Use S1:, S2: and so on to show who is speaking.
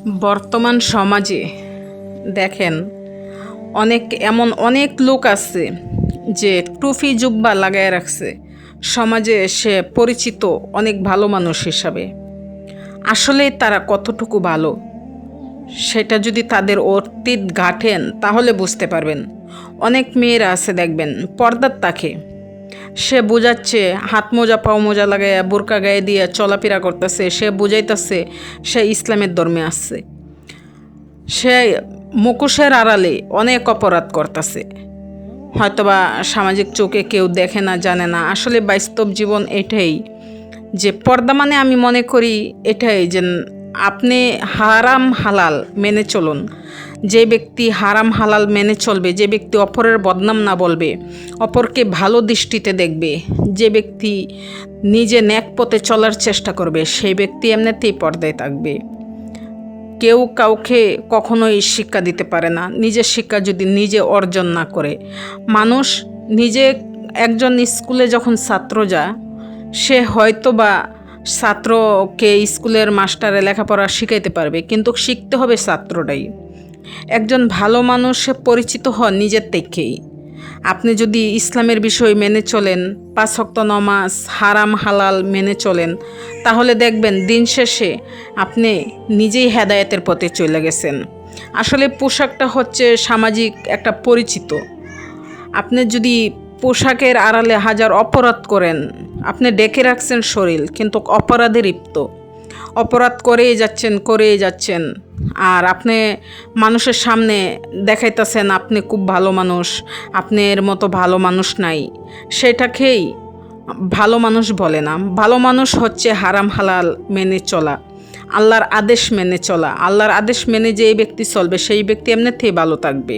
S1: বর্তমান সমাজে দেখেন অনেক লোক আছে যে টুপি জুব্বা লাগায় রাখছে, সমাজে সে পরিচিত অনেক ভালো মানুষ হিসাবে। আসলে তারা কতটুকু ভালো সেটা যদি তাদের অতীত ঘাটেন তাহলে বুঝতে পারবেন। অনেক মেয়েরা আছে দেখবেন পর্দার তাকে সে বোঝাচ্ছে, হাত মোজা পাও মোজা লাগাইয়া বোরকা গায়ে দিয়ে চলাফেরা করতেছে, সে বুঝাইতেছে সে ইসলামের ধর্মে আসছে। সে মুখোশের আড়ালে অনেক অপরাধ করতেছে, হয়তোবা সামাজিক চোখে কেউ দেখে না, জানে না। আসলে বাস্তব জীবন এটাই যে পর্দা মানে আমি মনে করি এটাই যে আপনি হারাম হালাল মেনে চলুন। যে ব্যক্তি হারাম হালাল মেনে চলবে, যে ব্যক্তি অপরের বদনাম না বলবে, অপরকে ভালো দৃষ্টিতে দেখবে, যে ব্যক্তি নিজে ন্যাক পথে চলার চেষ্টা করবে, সেই ব্যক্তি এমনিতেই পর্দায় থাকবে। কেউ কাউকে কখনোই শিক্ষা দিতে পারে না নিজের শিক্ষা যদি নিজে অর্জন না করে। মানুষ নিজে একজন স্কুলে যখন ছাত্র যায়, সে হয়তো বা ছাত্রকে স্কুলের মাস্টারে লেখাপড়া শিখাইতে পারবে, কিন্তু শিখতে হবে ছাত্রটাই। একজন ভালো মানুষ পরিচিত হন নিজের থেকেই। আপনি যদি ইসলামের বিষয় মেনে চলেন, 5 ওয়াক্ত নামাজ, হারাম হালাল মেনে চলেন, তাহলে দেখবেন দিন শেষে আপনি নিজেই হেদায়েতের পথে চলে গেছেন। আসলে পোশাকটা হচ্ছে সামাজিক একটা পরিচিত। আপনি যদি পোশাকের আড়ালে হাজার অপরাধ করেন, আপনি ডেকে রাখছেন শরীর, কিন্তু অপরাধে লিপ্ত, অপরাধ করেই যাচ্ছেন। আর আপনি মানুষের সামনে দেখাইতেছেন আপনি খুব ভালো মানুষ, আপনার মতো ভালো মানুষ নাই। সেটাকেই ভালো মানুষ বলে না। ভালো মানুষ হচ্ছে হারাম হালাল মেনে চলা, আল্লাহর আদেশ মেনে চলা। আল্লাহর আদেশ মেনে যে ব্যক্তি চলবে সেই ব্যক্তি এমনিতেই ভালো থাকবে।